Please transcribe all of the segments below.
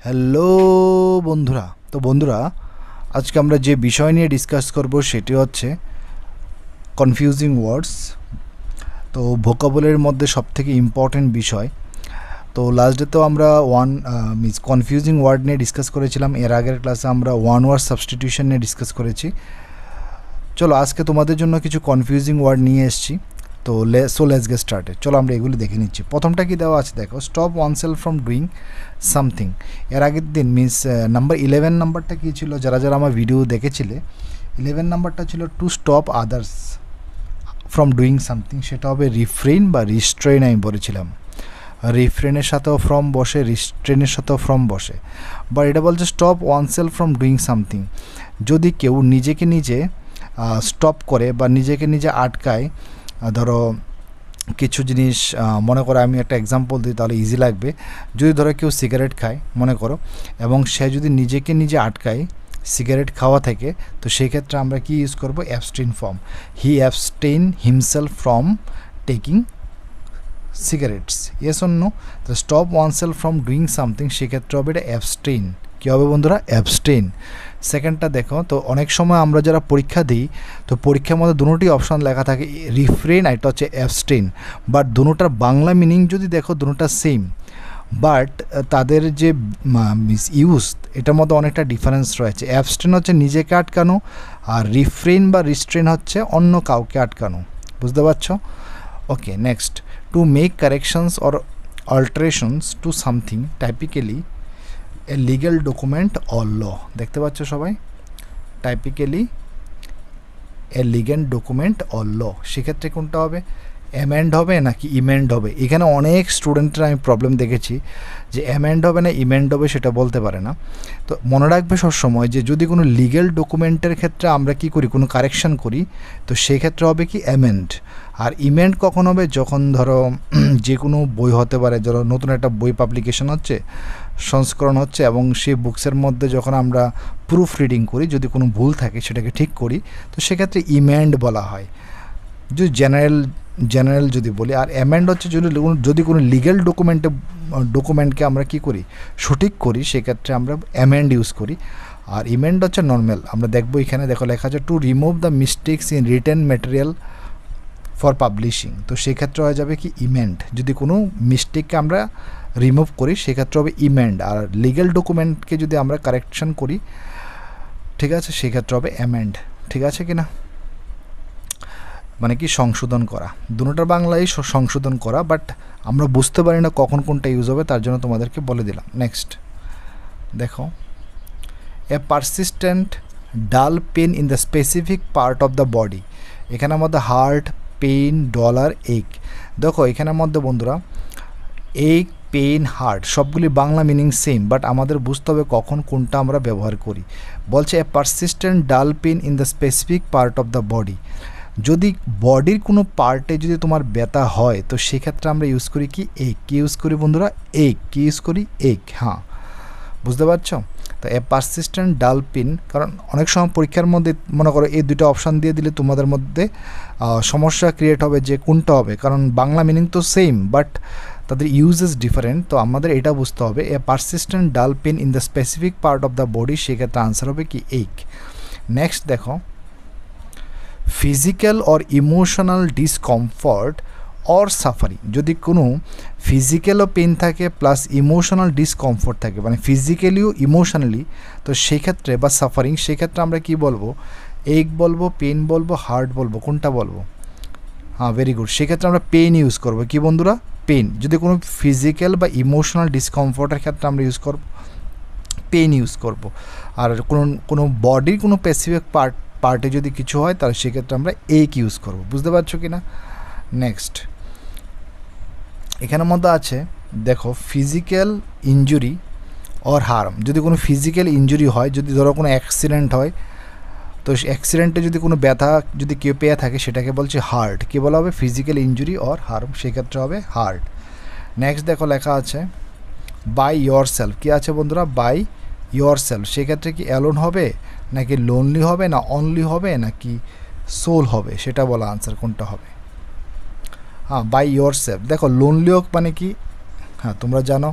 Hello বন্ধুরা, তো বন্ধুরা আজকে আমরা যে বিষয় নিয়ে ডিসকাস করব সেটি হচ্ছে কনফিউজিং ওয়ার্ডস। তো ভোকাবুলারির মধ্যে সবথেকে ইম্পর্টেন্ট বিষয়। তো লাস্ট ডেতেও আমরা কনফিউজিং ওয়ার্ড নিয়ে ডিসকাস করেছিলাম। এর আগের ক্লাসে আমরা ওয়ান ওয়ার্ড সাবস্টিটিউশন নিয়ে ডিসকাস করেছি। চলো আজকে তোমাদের জন্য কিছু কনফিউজিং ওয়ার্ড নিয়ে এসেছি। তো লেটস গেট স্টার্টেড। চলো আমরা এগুলি দেখে নিচ্ছি। প্রথমটা কি দেওয়া আছে দেখো, stop oneself from doing something. এর আগের দিন নাম্বার 11 নাম্বারটা কী ছিল, যারা যারা আমার ভিডিও দেখেছিলে, 11 নাম্বারটা ছিল to stop others from doing something. সেটা হবে রিফ্রেইন বা রিস্ট্রেইন আমি বলেছিলাম। রিফ্রেনের সাথেও ফ্রম বসে, রিস্ট্রেনের সাথেও ফ্রম বসে। বা এটা বলছে stop oneself from doing something. যদি কেউ নিজেকে নিজে স্টপ করে বা নিজেকে নিজে আটকায়, ধরো কিছু জিনিস, মনে করো আমি একটা এক্সাম্পল দিই তাহলে ইজি লাগবে। যদি ধরো কেউ সিগারেট খায় মনে করো, এবং সে যদি নিজেকে নিজে আটকায় সিগারেট খাওয়া থেকে, তো সেই ক্ষেত্রে আমরা কি ইউজ করব? Abstain form. He abstain himself from taking cigarettes. Yes or no? তো stop oneself from doing something, সেক্ষেত্রে হবে এটা অ্যাবস্টেইন। কী হবে বন্ধুরা? অ্যাবস্টেইন। সেকেন্ডটা দেখো, তো অনেক সময় আমরা যারা পরীক্ষা দিই, তো পরীক্ষার মধ্যে দুটোই অপশান লেখা থাকে, রিফ্রেন আর এটা হচ্ছে অ্যাবস্টেইন। বাট দুটোটার বাংলা মিনিং যদি দেখো দুটোটা সেম, বাট তাদের যে ইউজ এটার মধ্যে অনেকটা ডিফারেন্স রয়েছে। অ্যাবস্টেইন হচ্ছে নিজেকে আটকানো, আর রিফ্রেন বা রিস্ট্রেন হচ্ছে অন্য কাউকে আটকানো। বুঝতে পারছো? Okay, next, to make corrections or alterations to something typically a legal document or law. দেখতে পাচ্ছ সবাই? Typically a legal document or law, সেক্ষেত্রে কোনটা হবে? অ্যামেন্ড হবে নাকি ইমেন্ড হবে? এখানে অনেক স্টুডেন্টরা আমি প্রবলেম দেখেছি যে অ্যামেন্ড হবে না ইমেন্ড হবে সেটা বলতে পারে না। তো মনে রাখবে সবসময় যে যদি কোনো লিগ্যাল ডকুমেন্টের ক্ষেত্রে আমরা কি করি, কোনো কারেকশন করি, তো সেই ক্ষেত্রে হবে কি অ্যামেন্ড। আর ইমেন্ড কখন হবে? যখন ধরো যে কোনো বই হতে পারে, ধরো নতুন একটা বই পাবলিকেশন হচ্ছে, সংস্করণ হচ্ছে, এবং সেই বুকসের মধ্যে যখন আমরা প্রুফ রিডিং করি, যদি কোনো ভুল থাকে সেটাকে ঠিক করি, তো সেক্ষেত্রে ইমেন্ড বলা হয়। যদি জেনারেল যদি বলি। আর অ্যামেন্ড হচ্ছে যদি কোনো লিগ্যাল ডকুমেন্টকে আমরা কি করি, সঠিক করি, সেক্ষেত্রে আমরা অ্যামেন্ড ইউজ করি। আর ইমেন্ড হচ্ছে নর্মাল। আমরা দেখবো এখানে দেখো লেখা আছে to remove the mistakes in written material for publishing. তো সেক্ষেত্রে হয়ে যাবে কি ইমেন্ড। যদি কোনো মিস্টেককে আমরা রিমুভ করি সেক্ষেত্রে হবে ইমেন্ড। আর লিগ্যাল ডকুমেন্টকে যদি আমরা কারেকশন করি, ঠিক আছে, সেক্ষেত্রে হবে অ্যামেন্ড। ঠিক আছে কি না? মানে কি সংশোধন করা। দুটোটার বাংলায় সংশোধন করা, বাট আমরা বুঝতে পারি না কখন কোনটা ইউজ হবে, তার জন্য তোমাদেরকে বলে দিলাম। নেক্সট দেখো, a persistent dull pain in the specific part of the body. এখানের মধ্যে হার্ট, পেইন, ডলার, এক। দেখো এখানের মধ্যে বন্ধুরা এক, পেইন, হার্ট সবগুলি বাংলা মিনিং সেম, বাট আমাদের বুঝতে হবে কখন কোনটা আমরা ব্যবহার করি। বলছে a persistent dull pain in the specific part of the body. যদি বডির কোনো পার্টে যদি তোমার ব্যথা হয়, তো সেক্ষেত্রে আমরা ইউজ করি কি এক। কী ইউজ করি বন্ধুরা? এক। কী ইউজ করি? এক। হ্যাঁ, বুঝতে পারছো? তো এ পারসিস্টেন্ট ডাল পেন, কারণ অনেক সময় পরীক্ষার মধ্যে মনে করো এই দুটো অপশান দিয়ে দিলে তোমাদের মধ্যে সমস্যা ক্রিয়েট হবে যে কোনটা হবে, কারণ বাংলা মিনিং তো সেম বাট তাদের ইউজেস ডিফারেন্ট। তো আমাদের এটা বুঝতে হবে a persistent dull pain in the specific part of the body, সেক্ষেত্রে আনসার হবে কি এক। নেক্সট দেখো, physical or emotional discomfort or suffering. যদি কোনো ফিজিক্যালও পেন থাকে প্লাস ইমোশনাল ডিসকমফর্ট থাকে, মানে ফিজিক্যালিও ইমোশনালি, তো সেক্ষেত্রে বা সাফারিং, সেক্ষেত্রে আমরা কি বলবো? এক বলবো, পেন বলবো, হার্ট বলবো, কোনটা বলবো? হ্যাঁ, ভেরি গুড। সেক্ষেত্রে আমরা পেন ইউজ করবো। কি বন্ধুরা? পেন। যদি কোনো ফিজিক্যাল বা ইমোশনাল ডিসকমফর্টের ক্ষেত্রে আমরা ইউজ করব পেন ইউজ করব। আর কোনো বডির কোনো স্পেসিফিক পার্টে যদি কিছু হয় তাহলে সেক্ষেত্রে আমরা এক ইউজ করব। বুঝতে পারছো কি না? নেক্সট এখানের মধ্যে আছে দেখো, ফিজিক্যাল ইনজুরি অর হার্ম। যদি কোনো ফিজিক্যাল ইনজুরি হয়, যদি ধরো কোনো অ্যাক্সিডেন্ট হয়, তো অ্যাক্সিডেন্টে যদি কোনো ব্যথা যদি কেউ পেয়ে থাকে সেটাকে বলছে হার্ট। কী বলা হবে? ফিজিক্যাল ইনজুরি অর হার্ম, সেক্ষেত্রে হবে হার্ট। নেক্সট দেখো লেখা আছে বাই ইয়োর সেলফ। কী আছে বন্ধুরা? By yourself. সেক্ষেত্রে কি অ্যালোন হবে নাকি লোনলি হবে, না অনলি হবে, নাকি সোল হবে, সেটা বলা আনসার কোনটা হবে? হ্যাঁ, বাই ইয়োর সেলফ। দেখো লোনলিও মানে কি, হ্যাঁ তোমরা জানো,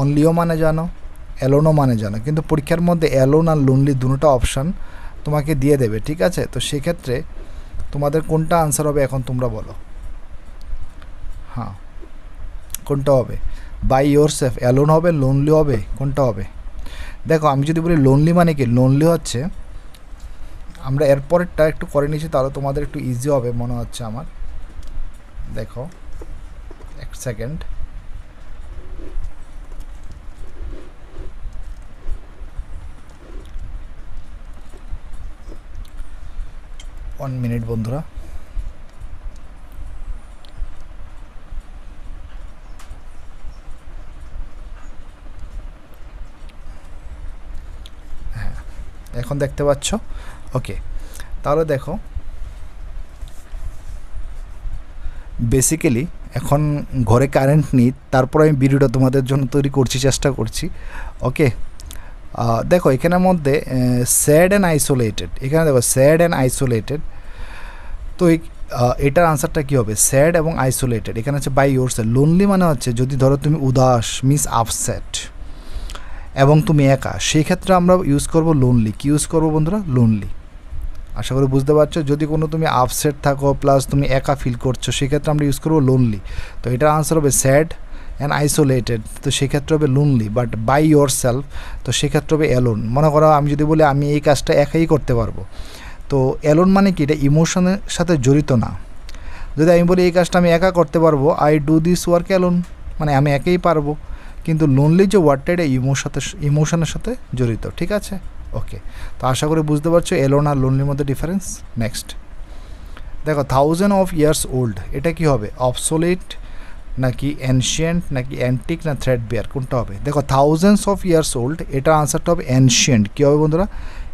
অনলিও মানে জানো, অ্যালোনও মানে জানো, কিন্তু পরীক্ষার মধ্যে অ্যালোন আর লোনলি দুটো অপশান তোমাকে দিয়ে দেবে, ঠিক আছে? তো সেক্ষেত্রে তোমাদের কোনটা আনসার হবে এখন তোমরা বলো। হ্যাঁ, কোনটা হবে? বাই ইয়োর সেলফ অ্যালোন হবে, লোনলি হবে, কোনটা হবে? দেখো আমি যদি বলি লোনলি মানে কি, লোনলি হচ্ছে, আমরা এরপরেরটা একটু করে নিয়েছি তাহলে তোমাদের একটু ইজি হবে মনে হচ্ছে আমার। দেখো এক সেকেন্ড, ওয়ান মিনিট বন্ধুরা। হ্যাঁ, এখন দেখতে পাচ্ছ? ওকে, তাহলে দেখো বেসিক্যালি এখন ঘরে কারেন্ট নেই, তারপর আমি ভিডিওটা তোমাদের জন্য তৈরি করছি, চেষ্টা করছি। ওকে, দেখো এখানের মধ্যে স্যাড অ্যান্ড আইসোলেটেড, এখানে দেখো স্যাড অ্যান্ড আইসোলেটেড, তো এটার আনসারটা কী হবে? স্যাড এবং আইসোলেটেড। এখানে হচ্ছে বাই ইয়োর সেলফ। লোনলি মানে হচ্ছে যদি ধরো তুমি উদাস, মিস আপসেট এবং তুমি একা, সেই ক্ষেত্রে আমরা ইউজ করব লোনলি। কী ইউজ করবো বন্ধুরা? লোনলি। আশা করি বুঝতে পারছো। যদি কোনো তুমি আপসেট থাকো প্লাস তুমি একা ফিল করছো, সেক্ষেত্রে আমরা ইউজ করবো লোনলি। তো এটার আনসার হবে স্যাড অ্যান্ড আইসোলেটেড, তো সেক্ষেত্রে হবে lonely. But by yourself, তো সেক্ষেত্রে হবে অ্যালোন। মনে করো আমি যদি বলি আমি এই কাজটা একাই করতে পারবো, তো অ্যালোন মানে কি? এটা ইমোশনের সাথে জড়িত না। যদি আমি বলি এই কাজটা আমি একা করতে পারবো, I do this work alone, মানে আমি একাই পারবো। কিন্তু লোনলি যে ওয়ার্ডটা, এটা ইমোশনের সাথে জড়িত, ঠিক আছে? ওকে, তো আশা করি বুঝতে পারছো অ্যালোন আর লোনলির মধ্যে ডিফারেন্স। নেক্সট দেখো থাউজেন্ড অফ ইয়ার্স ওল্ড, এটা কি হবে? অবসোলিট নাকি অ্যানশিয়েন্ট নাকি অ্যান্টিক না থ্রেড বেয়ার, কোনটা হবে? দেখো থাউজেন্ডস অফ ইয়ার্স ওল্ড, এটা আনসারটা হবে অ্যানশিয়েন্ট। কী হবে বন্ধুরা?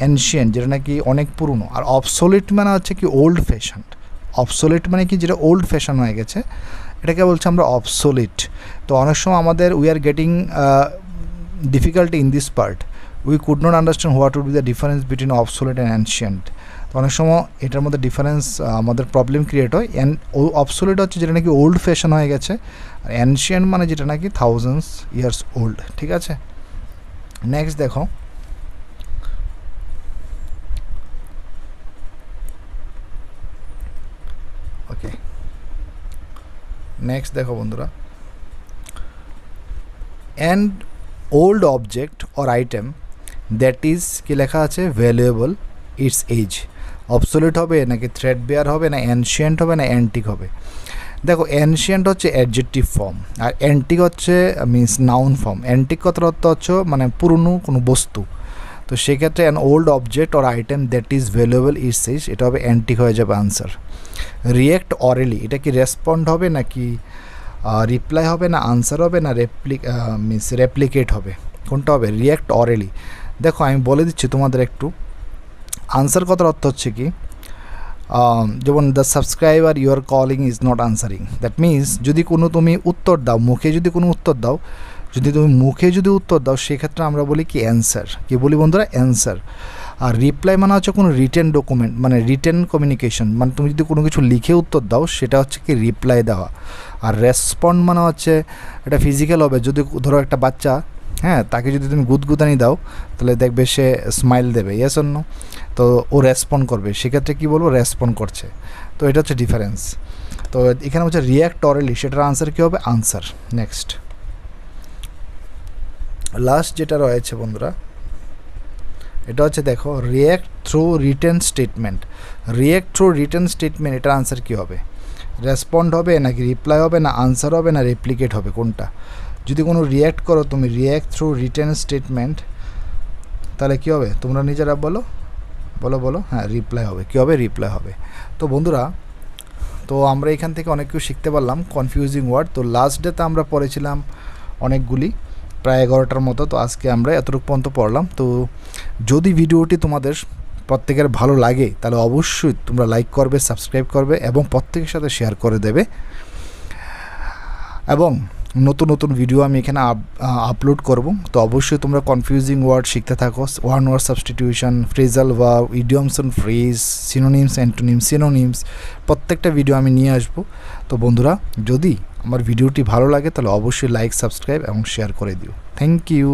অ্যানশিয়েন্ট, যেটা নাকি অনেক পুরনো। আর অবসোলিট মানে হচ্ছে কি ওল্ড ফ্যাশন। অবসোলিট মানে কি? যেটা ওল্ড ফ্যাশন হয়ে গেছে, এটাকে বলছে আমরা অবসোলিট। তো অনেক সময় আমাদের we are getting difficulty in this part, we could not understand what would be the difference between obsolete and ancient. তো অনেক সময় এটার মধ্যে ডিফারেন্স আমাদের প্রবলেম ক্রিয়েট হয়। অবসোলিট হচ্ছে যেটা নাকি ওল্ড ফ্যাশন হয়ে গেছে, আর অ্যানশিয়েন্ট মানে যেটা নাকি থাউজেন্ডস ইয়ার্স ওল্ড, ঠিক আছে? নেক্সট দেখো ওকে, নেক্সট দেখো বন্ধুরা, and old object or item that is, কি লেখা আছে? Valuable its age. অবসোলিট হবে নাকি থ্রেড বেয়ার হবে না অ্যানশিয়েন্ট হবে না অ্যান্টিক হবে? দেখো অ্যানশিয়েন্ট হচ্ছে অ্যাডজেক্টিভ ফর্ম, আর অ্যান্টিক হচ্ছে মিনস নাউন ফর্ম। অ্যান্টিক কথার অর্থ হচ্ছে মানে পুরনো কোনো বস্তু। তো সেক্ষেত্রে an old object or item that is valuable its age, এটা হবে অ্যান্টিক হয়ে যাবে আনসার। রিয়েক্ট অরেলি, এটা কি রেসপন্ড হবে নাকি রিপ্লাই হবে না আনসার হবে না মিনস রেপ্লিকেট হবে, কোনটা হবে? রিয়েক্ট অরেলি। দেখো আমি বলে দিচ্ছি তোমাদের একটু, আনসার কথার অর্থ হচ্ছে কি, যেমন the subscriber your calling is not answering, that means যদি কোনো তুমি উত্তর দাও, মুখে যদি কোনো উত্তর দাও, যদি তুমি মুখে যদি উত্তর দাও, সেক্ষেত্রে আমরা বলি কি অ্যান্সার। কি বলি বন্ধুরা? অ্যান্সার। আর রিপ্লাই মানে হচ্ছে কোনো রিটেন ডকুমেন্ট, মানে রিটেন কমিউনিকেশন, মানে তুমি যদি কোনো কিছু লিখে উত্তর দাও, সেটা হচ্ছে কি রিপ্লাই দেওয়া। আর রেসপন্ড মানে হচ্ছে এটা ফিজিক্যাল হবে। যদি ধরো একটা বাচ্চা, হ্যাঁ, তাকে যদি তুমি গুদগুদানি দাও, তাহলে দেখবে সে স্মাইল দেবে, ইয়েস অর নো, তো ও রেসপন্ড করবে, সেক্ষেত্রে কী বলবো? রেসপন্ড করছে। তো এটা হচ্ছে ডিফারেন্স। তো এখানে হচ্ছে রিয়াক্ট অরেলি, সেটার আনসার কী হবে? আনসার। নেক্সট লাস্ট যেটা রয়েছে বন্ধুরা, এটা হচ্ছে দেখো react through written statement. React through written statement, এটার আনসার কী হবে? রেসপন্ড হবে নাকি রিপ্লাই হবে না আনসার হবে না রেপ্লিকেট হবে, কোনটা? যদি কোনো রিয়্যাক্ট করো তুমি, রিয়্যাক্ট থ্রু রিটেন স্টেটমেন্ট, তাহলে কী হবে? তোমরা নিজেরা বলো বলো বলো। হ্যাঁ, রিপ্লাই হবে। কী হবে? রিপ্লাই হবে। তো বন্ধুরা, তো আমরা এখান থেকে অনেক কিছু শিখতে পারলাম কনফিউজিং ওয়ার্ড। তো লাস্ট ডেতে আমরা পড়েছিলাম অনেকগুলি, প্রায় 11টার মতো। তো আজকে আমরা এতটুকু পর্যন্ত পড়লাম। তো যদি ভিডিওটি তোমাদের প্রত্যেকের ভালো লাগে, তাহলে অবশ্যই তোমরা লাইক করবে, সাবস্ক্রাইব করবে এবং প্রত্যেকের সাথে শেয়ার করে দেবে। এবং নতুন নতুন ভিডিও আমি এখানে আপলোড করব। তো অবশ্যই তোমরা কনফিউজিং ওয়ার্ড শিখতে থাকো, one word substitution, phrasal verb, idioms and phrase, synonyms, antonyms, synonyms, প্রত্যেকটা ভিডিও আমি নিয়ে আসব। তো বন্ধুরা, যদি আমার ভিডিওটি ভালো লাগে তাহলে অবশ্যই লাইক, সাবস্ক্রাইব এবং শেয়ার করে দিও। Thank you.